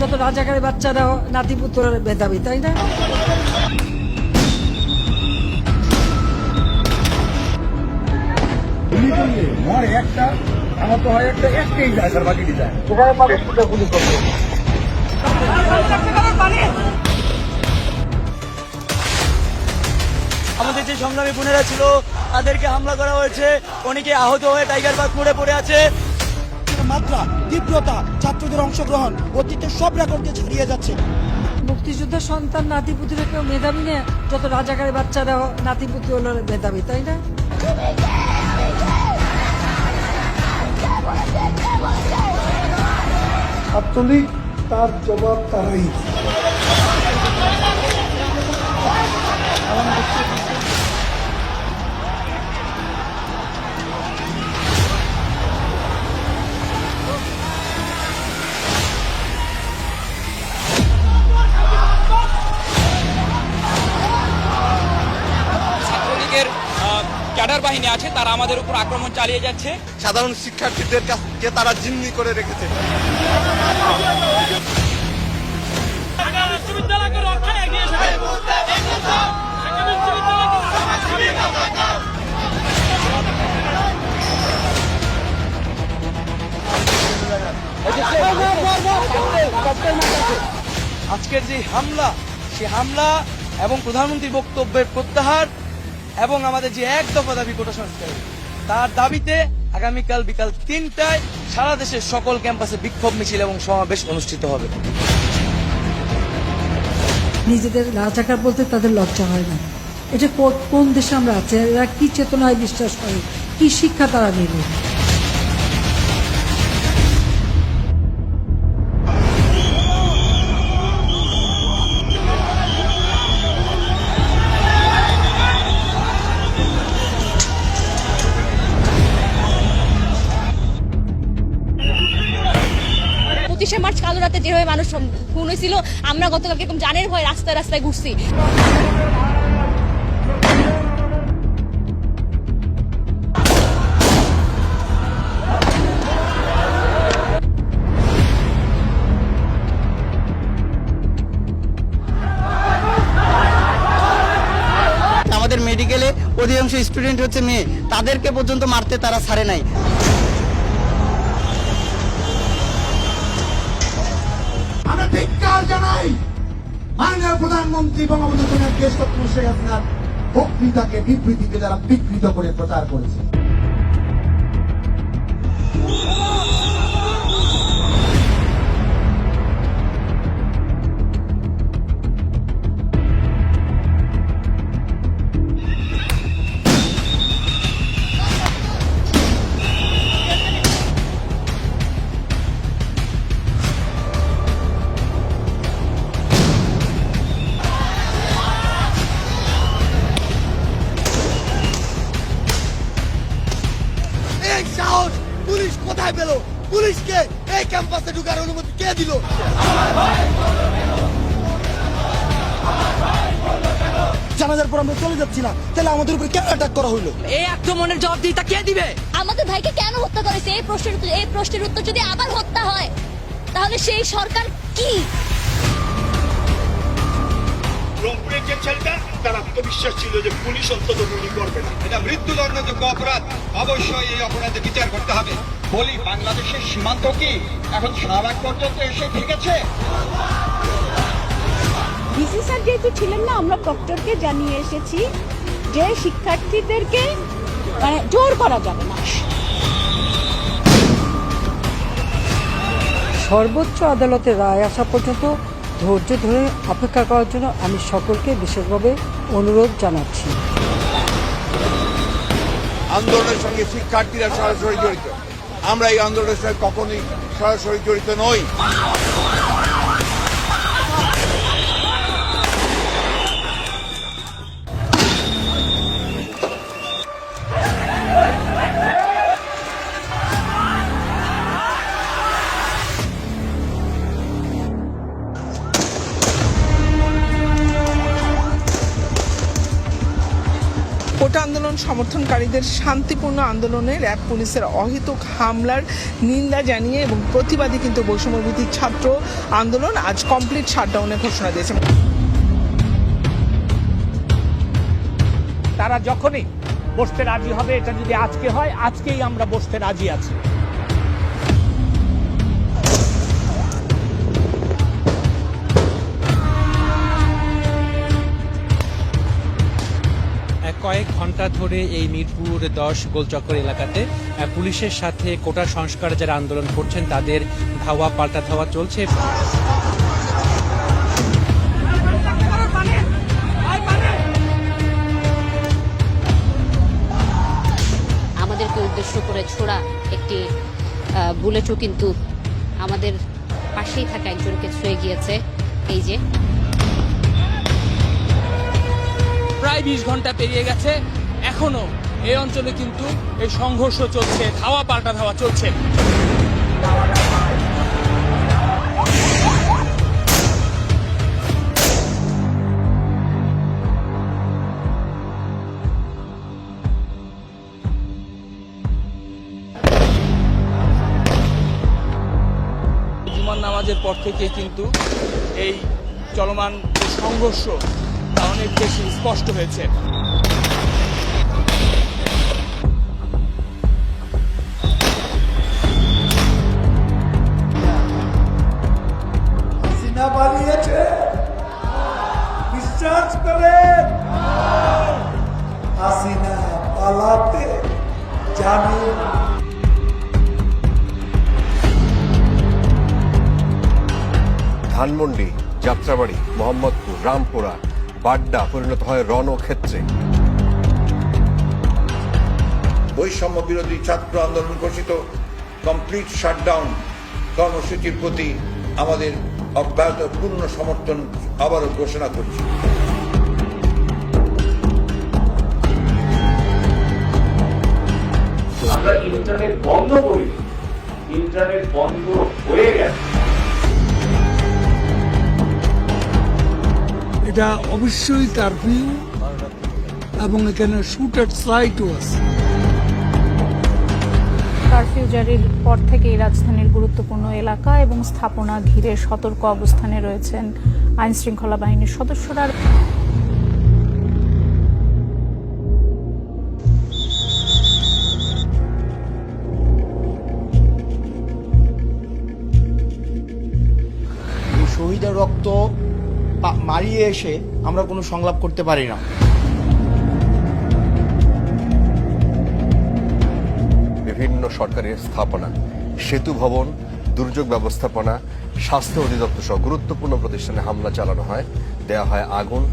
যত রাজাকারের বাচ্চারা নাতিপুত্র মেধাবী, তাই না? একটা আমার তো হয় একটাই যায় স্যার, বাকিটি যায়। আমাদের যে সংগ্রামী বোনেরা ছিল তাদেরকে হামলা করা হয়েছে, অনেকে আহত হয়ে টাইগার বাগ মোড়ে পড়ে আছে। মাত্রা, তীব্রতা, ছাত্রদের অংশগ্রহণ অতীতের সব রেকর্ডকে ছাড়িয়ে যাচ্ছে। মুক্তিযোদ্ধার সন্তান নাতিপুতিরা কেউ মেধাবী না, যত রাজাকারের বাচ্চারা নাতিপুতি হলো মেধাবী, তাই না? ছাত্রলীগ তার জবাব তারাই। ছাত্রলীগের ক্যাডার বাহিনী আছে, তারা আমাদের উপর আক্রমণ চালিয়ে যাচ্ছে। সাধারণ শিক্ষার্থীদের কাছে তারা জিম্মি করে রেখেছে। আজকের যে হামলা, সে হামলা এবং প্রধানমন্ত্রীর বক্তব্যের প্রত্যাহার এবং আমাদের যে এক দফা দাবি কোটা সংস্কার, তার দাবিতে আগামীকাল বিকাল 3টায় সারা দেশের সকল ক্যাম্পাসে বিক্ষোভ মিছিল এবং সমাবেশ অনুষ্ঠিত হবে। নিজেদের রাজাকার বলতে তাদের লজ্জা হয় না। এটা কোন দেশে আমরা আছি? এরা কি চেতনায় বিশ্বাস করে, কি শিক্ষা তারা নিল? মার্চ কালো রাতে যেভাবে মানুষ খুন হয়েছিল, আমরা গতকালকে এরকম জানের ভয় রাস্তায় রাস্তায় ঘুরছি। আমাদের মেডিকেলে অধিকাংশ স্টুডেন্ট হচ্ছে মেয়ে, তাদেরকে পর্যন্ত মারতে তারা ছাড়ে নাই। আমরা ধিক্কার জানাই মাননীয় প্রধানমন্ত্রী বঙ্গবন্ধু দেশ শেখ হাসিনার বক্তৃতাকে, বিবৃতিকে যারা বিকৃত করে প্রচার করেছে। পুলিশ কোথায় পেল? পুলিশকে এই ক্যাম্পাসে ঢুকার অনুমতি কে দিল? জানাজার পর আমরা চলে যাচ্ছি না, তাহলে আমাদের উপর কেন অ্যাটাক করা হলো? এই আক্রমণের জবাবদিহিতা কে দিবে? আমাদের ভাইকে কেন হত্যা করেছে? এই প্রশ্নের উত্তর যদি আবার হত্যা হয়, তাহলে সেই সরকার কি? রংপুরের যে ছেলেটা, তার আত্মবিশ্বাস ছিল যে পুলিশ অন্তত গুলি করবে না। এটা মৃত্যুদণ্ডযোগ্য অপরাধ, অবশ্যই এই অপরাধে বিচার করতে হবে। বলি, বাংলাদেশের সীমান্ত কি এখন শাহবাগ পর্যন্ত এসে ঠেকেছে? ডিসি স্যার যেহেতু ছিলেন না, আমরা প্রক্টরকে জানিয়ে এসেছি যে শিক্ষার্থীদেরকে জোর করা যাবে না। সর্বোচ্চ আদালতের রায় আসা পর্যন্ত ধৈর্য ধরে অপেক্ষা করার জন্য আমি সকলকে বিশেষভাবে অনুরোধ জানাচ্ছি। আন্দোলনের সঙ্গে শিক্ষার্থীরা সরাসরি জড়িত, আমরা এই আন্দোলনের সঙ্গে কখনোই সরাসরি জড়িত নই। কোটা আন্দোলন আন্দোলন সমর্থনকারীদের শান্তিপূর্ণ আন্দোলনে র্যাব পুলিশের অহেতুক হামলার নিন্দা জানিয়ে এবং প্রতিবাদী কিন্তু বৈষম্যভিত্তিক ছাত্র আন্দোলন আজ কমপ্লিট শাটডাউনের ঘোষণা দিয়েছে। তারা যখনই বসতে রাজি হবে, এটা যদি আজকে হয়, আজকেই আমরা বসতে রাজি আছি। কয়েক ঘন্টা ধরে এই মিরপুর 10 গোলচক্কর এলাকাতে পুলিশের সাথে কোটা সংস্কার যারা আন্দোলন করছেন তাদের ধাওয়া পাল্টা ধাওয়া চলছে। আমাদেরকে উদ্দেশ্য করে ছোড়া একটি বুলেটও কিন্তু আমাদের পাশেই থাকা একজনকে ছুঁয়ে গিয়েছে। এই যে প্রায় 20 ঘন্টা পেরিয়ে গেছে, এখনো এই অঞ্চলে কিন্তু এই সংঘর্ষ চলছে, ধাওয়া পাল্টা ধাওয়া চলছে। জুমার নামাজের পর থেকে কিন্তু এই চলমান সংঘর্ষ অনেক বেশি স্পষ্ট হয়েছে। হাসিনা পালিয়েছে, বিশ্বাস করেন হাসিনা পালাতে জানে। ধানমন্ডি, যাত্রাবাড়ি, মোহাম্মদপুর, রামপুরা, বাড্ডা পরিণত হয় রণক্ষেত্রে। বৈষম্য বিরোধী ছাত্র আন্দোলন ঘোষিত কমপ্লিট শাটডাউন কর্মসূচির প্রতি আমাদের অব্যাহত পূর্ণ সমর্থন আবারও ঘোষণা করছি। আমরা ইন্টারনেট বন্ধ করি, ইন্টারনেট বন্ধ হয়ে গেছে। এটা অবশ্যই কারফিউ এবং এখানে শুটার সাইটও আছে। কারফিউ জারির পর থেকেই রাজধানীর গুরুত্বপূর্ণ এলাকা এবং স্থাপনা ঘিরে সতর্ক অবস্থানে রয়েছেন আইন শৃঙ্খলা বাহিনীর সদস্যরা। শহীদের রক্ত মারিয়ে এসে আমরা কোনো সংলাপ করতে পারি না। বিভিন্ন সরকারি স্থাপনা, সেতু ভবন, দুর্যোগ ব্যবস্থাপনা, স্বাস্থ্য অধিদপ্তর সহ গুরুত্বপূর্ণ প্রতিষ্ঠানে হামলা চালানো হয়, দেয়া হয় আগুন।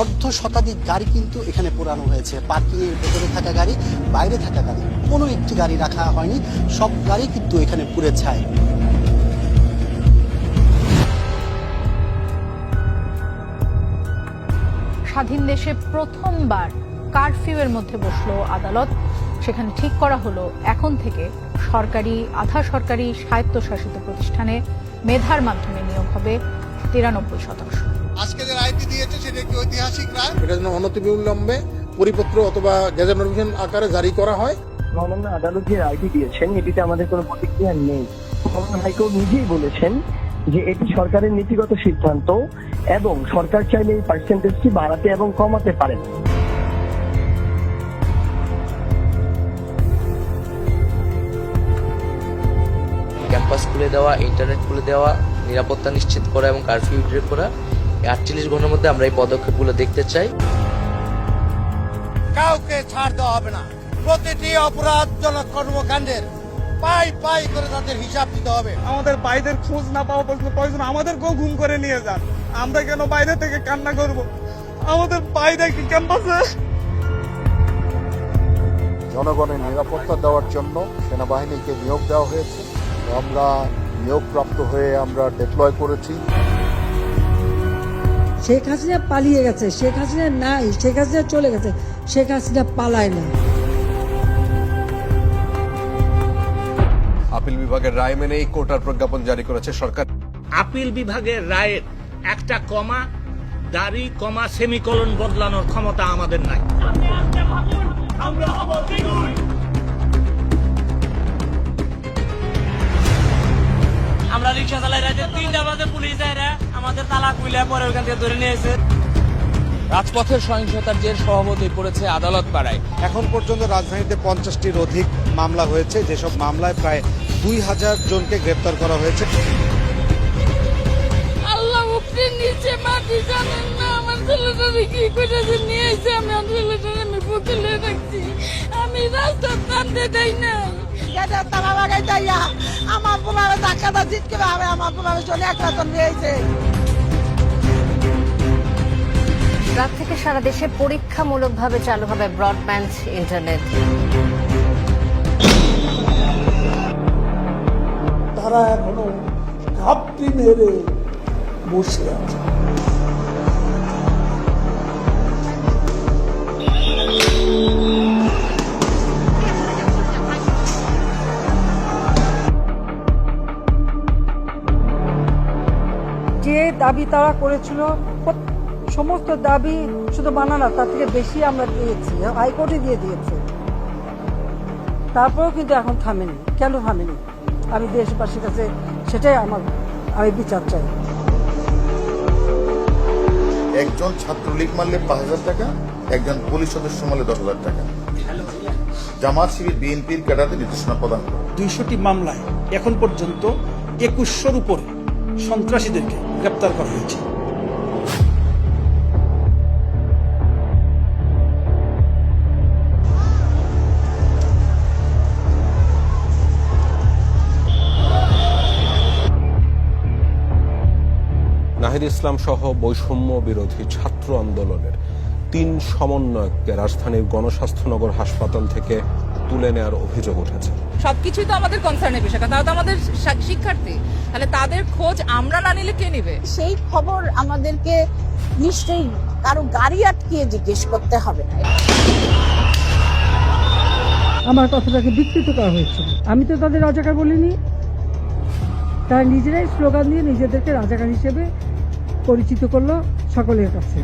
অর্ধ শতাধিক গাড়ি কিন্তু এখানে পোড়ানো হয়েছে। পার্কিং এর ভেতরে থাকা গাড়ি, বাইরে থাকা গাড়ি, কোনো একটি গাড়ি রাখা হয়নি, সব গাড়ি কিন্তু এখানে পুড়ে ছাই। স্বাধীন দেশে প্রথমবার কারফিউয়ের মধ্যে বসলো আদালত। সেখানে ঠিক করা হলো এখন থেকে সরকারি, আধা সরকারি, স্বায়ত্তশাসিত প্রতিষ্ঠানে মেধার মাধ্যমে নিয়োগ হবে 93%। আজকে যে রায়টি দিয়েছে সেটা একটি ঐতিহাসিক রায়। এটা যেন অনতিবিলম্বে পরিপত্র অথবা গেজেট নোটিফিকেশন আকারে জারি করা হয়। মহামান্য আদালত যে রায়টি দিয়েছেন এটিতে আমাদের কোনো প্রতিক্রিয়া নেই। মহামান্য হাইকোর্ট নিজেই বলেছেন যে এটি সরকারের নীতিগত সিদ্ধান্ত এবং সরকার চাইলে এই পার্সেন্টেজটি বাড়াতে এবং কমাতে পারেন। ক্যাম্পাস খুলে দেওয়া, ইন্টারনেট খুলে দেওয়া, নিরাপত্তা নিশ্চিত করা এবং কারফিউ উল্লেখ করা, 48 ঘন্টার মধ্যে আমরা এই পদক্ষেপগুলো দেখতে চাই। কাউকে ছাড় দেওয়া হবে না। প্রতিটি অপরাধজনক কর্মকাণ্ডের পাই পাই করে তাদের হিসাব দিতে হবে। আমাদের বাইরের খোঁজ না পাওয়া পর্যন্ত প্রয়োজন আমাদেরকেও গুম করে নিয়ে যান। আমরা কেন বাইরে থেকে কান্না করব? আমাদের বাইরে কি ক্যাম্পাসে জনগণের নিরাপত্তা দেওয়ার জন্য সেনাবাহিনীকে নিয়োগ দেওয়া হয়েছে। আমরা নিয়োগপ্রাপ্ত হয়ে আমরা ডিপ্লয় করেছি। শেখ হাসিনা পালিয়ে গেছে, শেখ হাসিনা নাই, শেখ হাসিনা চলে গেছে, শেখ হাসিনা পালায় না। আপিল বিভাগের রায় মেনে এই কোটার প্রজ্ঞাপন জারি করেছে সরকার। আপিল বিভাগের রায়ের একটা কমা, দাড়ি, কমা, সেমিকোলন বদলানোর ক্ষমতা আমাদের নাই। আমরা রিক্সা চালাই রাতে 3টা বাজে পুলিশ এরা আমাদের তালা খুলে পরে ওখান থেকে ধরে নিয়ে এসে রাজপথের সহিংসতার জের স্বভাবতই পড়েছে আদালত পাড়ায়। এখন পর্যন্ত রাজধানীতে 50টির অধিক মামলা হয়েছে, যেসব মামলায় প্রায় 2000 জনকে গ্রেপ্তার করা হয়েছে। আল্লাহ উপরে নিচে মাটি জানেন না, আমার ছেলেটারে কি করেছে নিয়ে এসে আমি আমার ছেলেটারে আমি পুতুলে রাখছি, আমি রাস্তার টানতে দেই না। আমার বাবা ধাক্কাটা জিতকে ভাবে আমার বাবা চলে একটা তো নিয়েছে। রাত থেকে সারা দেশে পরীক্ষামূলকভাবে চালু হবে ব্রডব্যান্ড ইন্টারনেট। তারা এখনো ঘাপটি মেরে বসে আছে। যে দাবি তারা করেছিল সমস্ত দাবি শুধু মানা না, তার থেকে বেশি আমরা দিয়েছি, হাইকোর্টে দিয়ে দিয়েছে, তারপরেও কিন্তু এখন থামেনি। কেন থামেনি? আমি দেশবাসীর কাছে সেটাই আমি বিচার চাই। একজন ছাত্রলীগ মারলে 5000 টাকা, একজন পুলিশ সদস্য মারলে 10,000 টাকা। জামাত শিবির বিএনপির ক্যাডারদের নির্দেশনা প্রদান করে 200টি মামলায় এখন পর্যন্ত 2100-র উপরে সন্ত্রাসীদেরকে গ্রেপ্তার করা হয়েছে। নাহিদ ইসলাম সহ বৈষম্য বিরোধী ছাত্র আন্দোলনের 3 সমন্বয়ককে রাজধানীর গণস্বাস্থ্যনগর হাসপাতাল থেকে তুলে নেওয়ার অভিযোগ উঠেছে। সবকিছুই তো আমাদের কনসার্নের বিষয়, তারা তো আমাদের শিক্ষার্থী, তাহলে তাদের খোঁজ আমরা না নিলে কে নেবে? সেই খবর আমাদেরকে নিশ্চয়ই কারো গাড়ি আটকিয়ে জিজ্ঞেস করতে হবে না। আমার কথাটাকে বিকৃত করা হয়েছিল। আমি তো তাদের রাজাকার বলিনি, তারা নিজেরাই স্লোগান দিয়ে নিজেদেরকে রাজাকার হিসেবে পরিচিত করলো সকলের কাছে।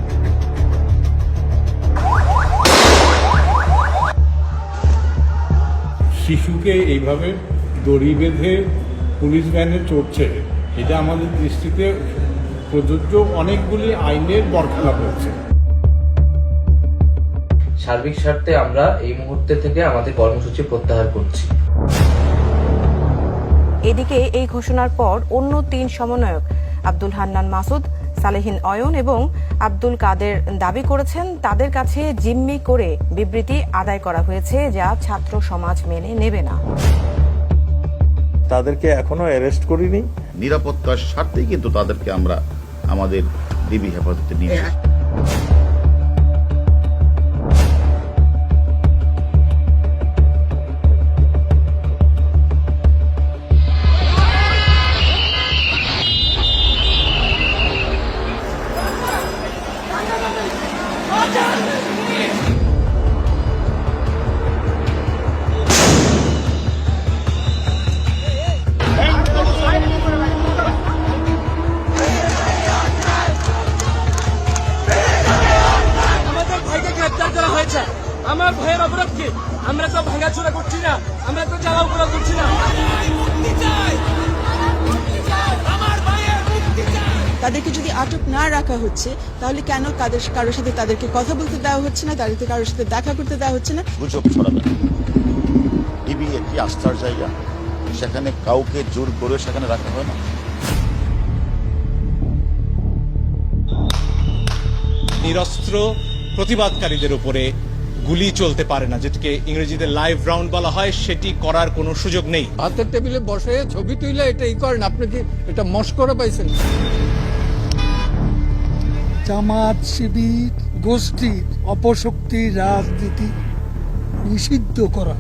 শিশুকে এইভাবে দড়ি বেঁধে পুলিশ ভ্যানে চড়ছে, এটা আমাদের দৃষ্টিতে প্রযোজ্য অনেকগুলি আইনের বরখেলাপ হচ্ছে। সার্বিক স্বার্থে আমরা এই মুহূর্তে থেকে আমাদের কর্মসূচি প্রত্যাহার করছি। এদিকে এই ঘোষণার পর অন্য 3 সমন্বয়ক আব্দুল হান্নান মাসুদ, সালেহিন অয়ন এবং আব্দুল কাদের দাবি করেছেন তাদের কাছে জিম্মি করে বিবৃতি আদায় করা হয়েছে, যা ছাত্র সমাজ মেনে নেবে না। তাদেরকে এখনো অ্যারেস্ট করিনি, নিরাপত্তার স্বার্থেই কিন্তু তাদেরকে আমরা আমাদের ডিবি হেফাজতে নিয়েছি। আমার ভাইয়ের অপরাধ কি? আমরা তো ভাঙাচোরা করছি না, আমরা তো জ্বালাও করা করছি না। তাদেরকে যদি আটক না রাখা হচ্ছে, তাহলে কেন কারোর সাথে তাদেরকে কথা বলতে দেওয়া হচ্ছে না, তাদেরকে কারোর সাথে দেখা করতে দেওয়া হচ্ছে না? গুজব ছড়াবে। ডিবি একটি আস্থার জায়গা, সেখানে কাউকে জোর করে সেখানে রাখা হয় না। নিরস্ত্র প্রতিবাদকারীদের উপরে গুলি চলতে পারে না, যেটাকে ইংরেজিতে লাইভ রাউন্ড বলা হয়, সেটি করার কোনো সুযোগ নেই। হাতের টেবিলে বসে ছবি তুলে এটাই করেন, আপনি কি এটা মস্করা পাইছেন? জামাত শিবির গোষ্ঠীর অপশক্তি রাজনীতি নিষিদ্ধ করা।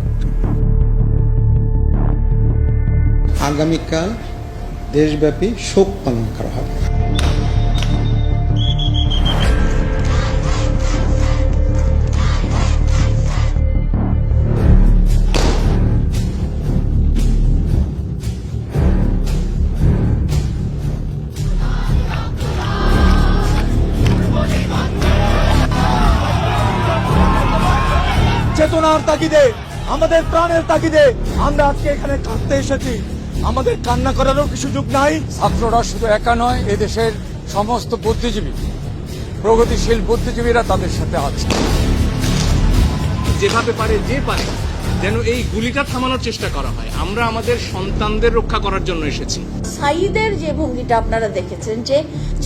আগামীকাল দেশব্যাপী শোক পালন করা হবে। চেতনার তাগিদে, আমাদের প্রাণের তাগিদে আমরা আজকে এখানে কাঁদতে এসেছি। আমাদের কান্না করারও কি সুযোগ নাই? ছাত্ররা শুধু একা নয়, এদেশের সমস্ত বুদ্ধিজীবী, প্রগতিশীল বুদ্ধিজীবীরা তাদের সাথে আছে। যেভাবে পারে যে পারে যেন এই গুলিটা থামানোর চেষ্টা করা হয়। আমরা আমাদের সন্তানদের রক্ষা করার জন্য এসেছি। সাইদের যে ভঙ্গিটা আপনারা দেখেছেন, যে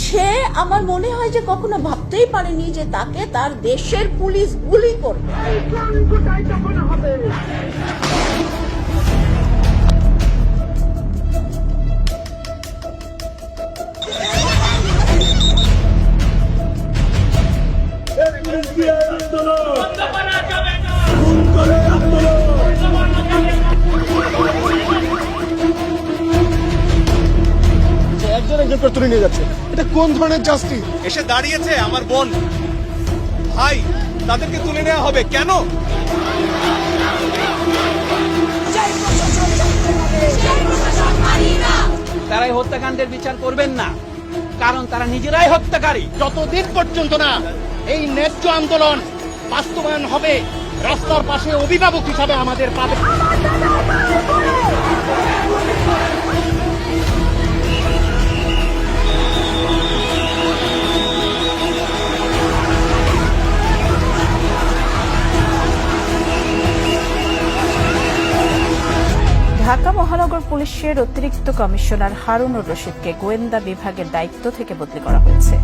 সে আমার মনে হয় যে কখনো ভাবতেই পারেনি যে তাকে তার দেশের পুলিশ গুলি করবে। একজন একজন তুলে নিয়ে যাচ্ছে, এটা কোন ধরনের জাস্টিস? এসে দাঁড়িয়েছে আমার বোন, ভাই, তাদেরকে তুলে নেওয়া হবে কেন? তারা এই হত্যাকাণ্ডের বিচার করবেন না, কারণ তারা নিজেরাই হত্যাকারী। যতদিন পর্যন্ত না এই ন্যায্য আন্দোলন বাস্তবায়ন হবে, রাস্তার পাশে অভিভাবক হিসাবে আমাদের পাবে। ঢাকা মহানগর পুলিশের অতিরিক্ত কমিশনার হারুনুর রশিদকে গোয়েন্দা বিভাগের দায়িত্ব থেকে বদলি করা হয়েছে।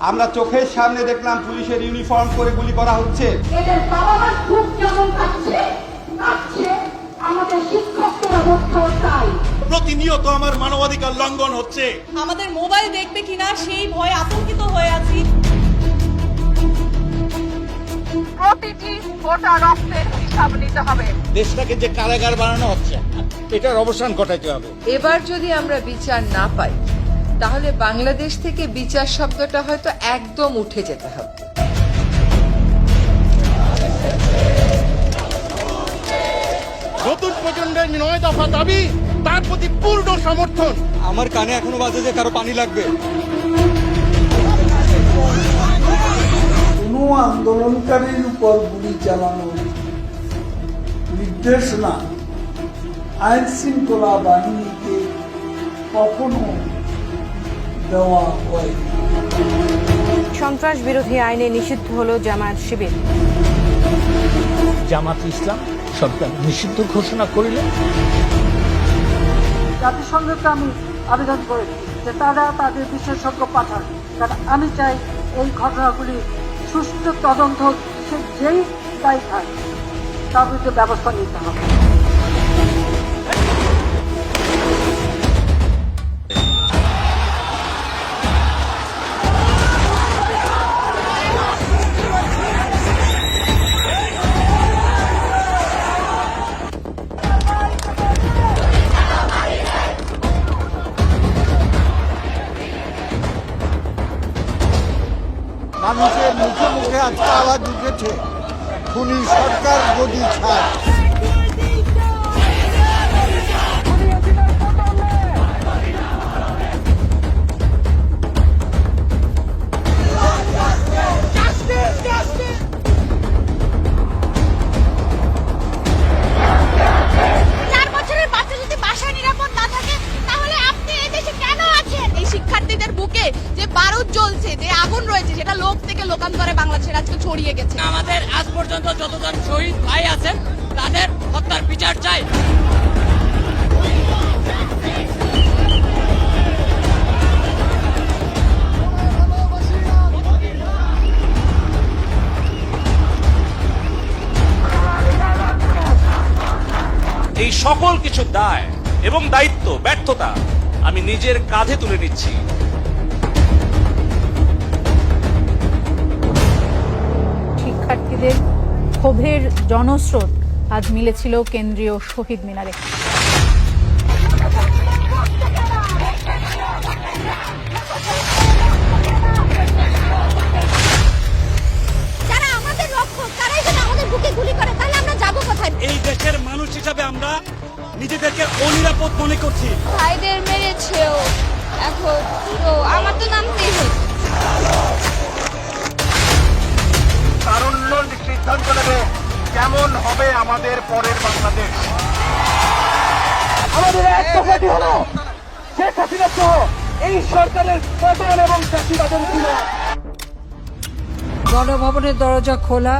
আমরা চোখের সামনে দেখলাম পুলিশের ইউনিফর্ম পরে গুলি করা হচ্ছে। এদের বাবা মার খুব যেমন কাটছে, আমাদের শিক্ষকদের অবস্থাও তাই। প্রতিনিয়ত আমার মানবাধিকার লঙ্ঘন হচ্ছে। আমাদের মোবাইল দেখবে কিনা সেই ভয়ে আতঙ্কিত হয়ে আছি। প্রতিটি ফোঁটা রক্তের হিসাব নিতে হবে। দেশটাকে যে কারাগার বানানো হচ্ছে, এটার অবসান ঘটাইতে হবে। এবার যদি আমরা বিচার না পাই, তাহলে বাংলাদেশ থেকে বিচার শব্দটা হয়তো একদম উঠে যেতে হবে। নতুন প্রজন্মের 9 দফা দাবি, তার প্রতি পূর্ণ সমর্থন। আমার কানে এখনো বাজে যে কারো পানি লাগবে। কোনো আন্দোলনকারীর উপর গুলি চালানোর নির্দেশনা আইন শৃঙ্খলা বাহিনীকে কখনো দেওয়া হয়। সন্ত্রাস বিরোধী আইনে নিষিদ্ধ হলো জামায়াত শিবির। জামাত ইসলাম সরকার নিষিদ্ধ ঘোষণা করিলেন। জাতিসংঘকে আমি আবেদন করেছি যে তারা তাদের বিশেষজ্ঞ পাঠান, কারণ আমি চাই এই ঘটনাগুলি সুষ্ঠু তদন্ত, সে যেই দায়ী থাকে তার বিরুদ্ধে ব্যবস্থা নিতে হবে। মানুষের মুখে মুখে আজকে আওয়াজ উঠেছে, খুনি সরকার গদি ছাড়। ছড়িয়ে গেছে। আমাদের আজ পর্যন্ত যতজন শহীদ ভাই আছেন তাদের হত্যার বিচার চাই। এই সকল কিছু দায় এবং দায়িত্ব, ব্যর্থতা আমি নিজের কাঁধে তুলে নিচ্ছি। শিক্ষার্থীদের ক্ষোভের জনস্রোত আজ মিলেছিল কেন্দ্রীয় শহীদ মিনারে। যারা আমাদের রক্ষক, তারাই যদি আমাদের বুকে গুলি করে, তাহলে আমরা যাব কোথায়? এই দেশের মানুষ হিসাবে আমরা নিজেদেরকে যাচ্ছি। ভাইদের মেরেছেও, এখন তো আমার তো নামতেই হচ্ছে। তারুণ্য সিদ্ধান্ত নেবে কেমন হবে আমাদের পরের বাংলাদেশ। আমাদের এক কথাটি হলো শেখ হাসিনা সহ এই সরকারের পতন এবং চাষিবাদের ছিল। গণভবনের দরজা খোলা,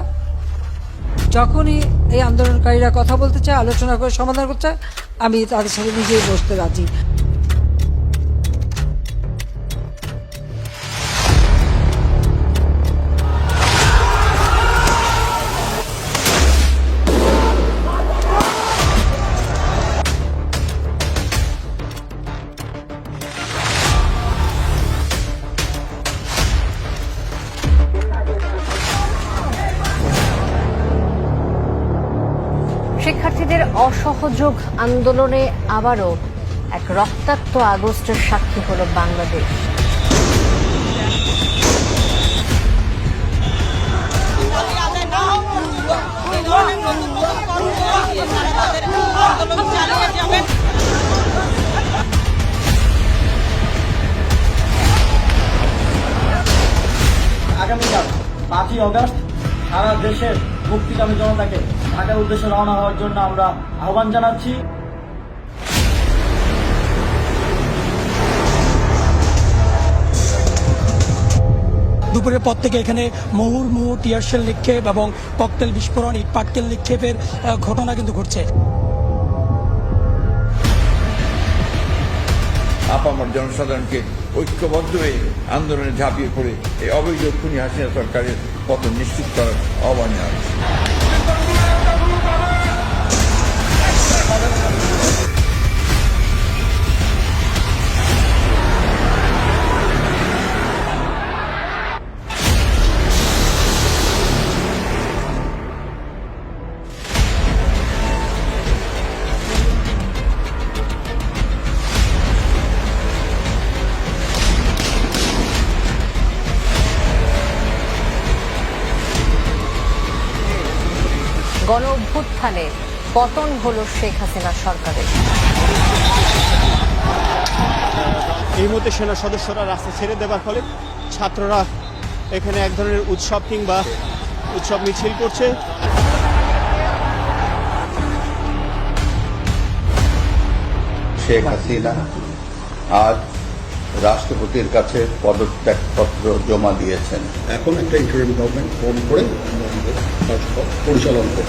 যখনই এই আন্দোলনকারীরা কথা বলতে চায়, আলোচনা করে সমাধান করতে চায়, আমি তাদের সাথে নিজেই বসতে রাজি। শিক্ষার্থীদের অসহযোগ আন্দোলনে আবারও এক রক্তাক্ত আগস্টের সাক্ষী হলো বাংলাদেশ। আগামীকাল 5ই অগস্ট সারা দেশের মুক্তিকামী জনতাকে ঢাকার উদ্দেশ্যে রওনা হওয়ার জন্য আমরা আহ্বান জানাচ্ছি। দুপুরের পর থেকে এখানে মুহুর্মুহু টিয়ারশেল নিক্ষেপ এবং ককটেল বিস্ফোরণ, ইট পাটকেল নিক্ষেপের ঘটনা কিন্তু ঘটছে। আপামর জনসাধারণকে ঐক্যবদ্ধ হয়ে আন্দোলনে ঝাঁপিয়ে পড়ে এই অবৈধ খুনি হাসিনা সরকারের পতন নিশ্চিত করার আহ্বান জানাচ্ছি। গণ অভ্যুত্থানে পতন হলো শেখ হাসিনা সরকারের। এই মুহূর্তে সেনা সদস্যরা রাস্তা ছেড়ে দেওয়ার ফলে ছাত্ররা এখানে এক ধরনের উৎসব কিংবা উৎসব মিছিল করছে। শেখ হাসিনা আজ রাষ্ট্রপতির কাছে পদত্যাগপত্র জমা দিয়েছেন। এখন একটা ইন্টারিম গভর্নমেন্ট ফোন করে পরিচালনা করতে